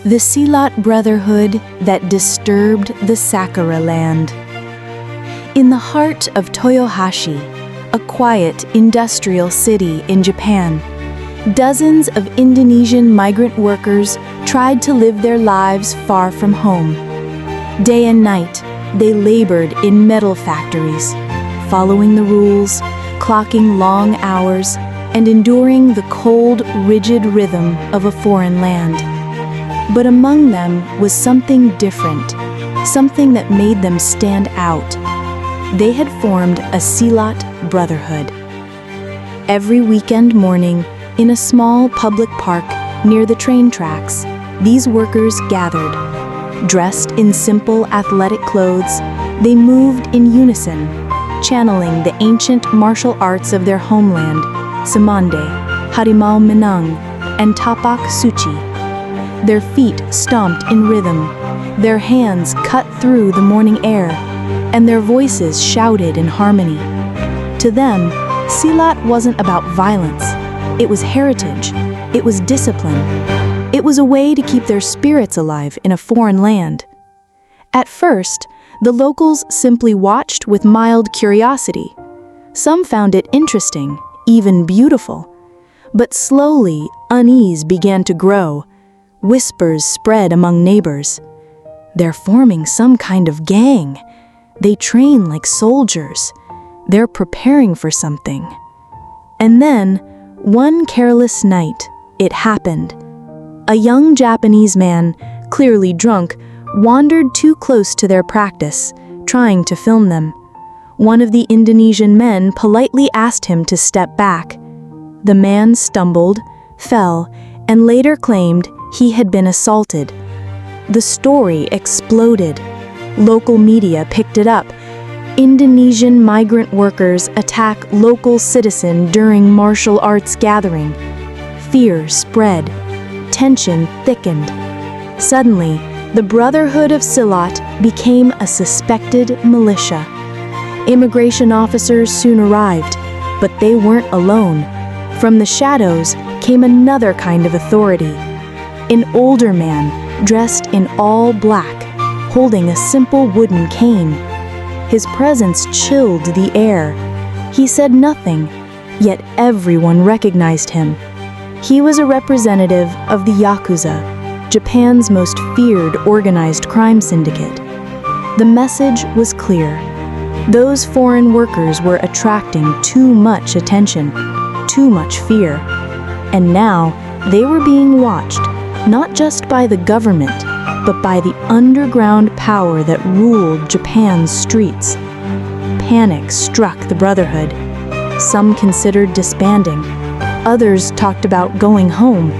The Silat Brotherhood that disturbed the Sakura land. In the heart of Toyohashi, a quiet industrial city in Japan, dozens of Indonesian migrant workers tried to live their lives far from home. Day and night, they labored in metal factories, following the rules, clocking long hours, and enduring the cold, rigid rhythm of a foreign land. But among them was something different, something that made them stand out. They had formed a Silat Brotherhood. Every weekend morning, in a small public park near the train tracks, these workers gathered. Dressed in simple athletic clothes, they moved in unison, channeling the ancient martial arts of their homeland, Samande, Harimau Minang, and Tapak Suci. Their feet stomped in rhythm, their hands cut through the morning air, and their voices shouted in harmony. To them, Silat wasn't about violence. It was heritage. It was discipline. It was a way to keep their spirits alive in a foreign land. At first, the locals simply watched with mild curiosity. Some found it interesting, even beautiful. But slowly, unease began to grow. Whispers spread among neighbors. They're forming some kind of gang. They train like soldiers. They're preparing for something. And then, one careless night, it happened. A young Japanese man, clearly drunk, wandered too close to their practice, trying to film them. One of the Indonesian men politely asked him to step back. The man stumbled, fell, and later claimed he had been assaulted. The story exploded. Local media picked it up. Indonesian migrant workers attack local citizen during martial arts gathering. Fear spread. Tension thickened. Suddenly, the Brotherhood of Silat became a suspected militia. Immigration officers soon arrived, but they weren't alone. From the shadows came another kind of authority. An older man, dressed in all black, holding a simple wooden cane. His presence chilled the air. He said nothing, yet everyone recognized him. He was a representative of the Yakuza, Japan's most feared organized crime syndicate. The message was clear. Those foreign workers were attracting too much attention, too much fear. And now, they were being watched, not just by the government, but by the underground power that ruled Japan's streets. Panic struck the Brotherhood. Some considered disbanding. Others talked about going home.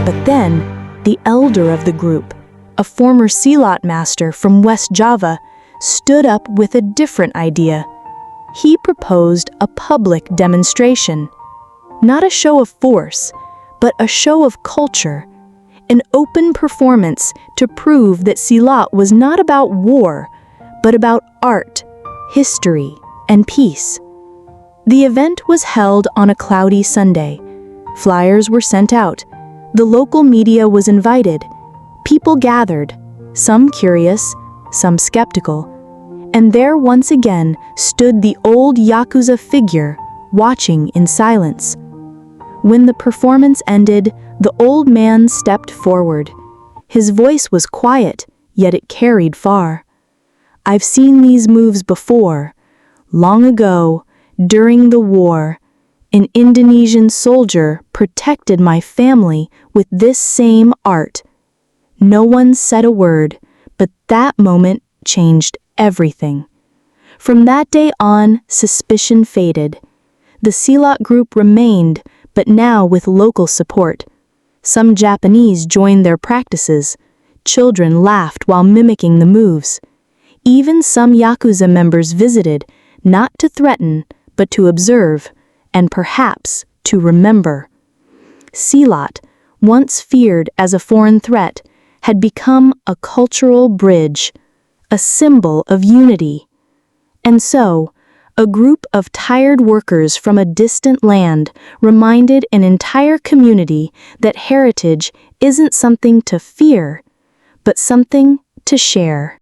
But then, the elder of the group, a former Silat master from West Java, stood up with a different idea. He proposed a public demonstration. Not a show of force, but a show of culture. An open performance to prove that Silat was not about war, but about art, history, and peace. The event was held on a cloudy Sunday. Flyers were sent out. The local media was invited. People gathered, some curious, some skeptical. And there once again stood the old Yakuza figure, watching in silence. When the performance ended, the old man stepped forward. His voice was quiet, yet it carried far. I've seen these moves before. Long ago, during the war, an Indonesian soldier protected my family with this same art. No one said a word, but that moment changed everything. From that day on, suspicion faded. The Silat group remained, but now with local support. Some Japanese joined their practices. Children laughed while mimicking the moves. Even some Yakuza members visited, not to threaten, but to observe, and perhaps to remember. Silat, once feared as a foreign threat, had become a cultural bridge, a symbol of unity. And so, a group of tired workers from a distant land reminded an entire community that heritage isn't something to fear, but something to share.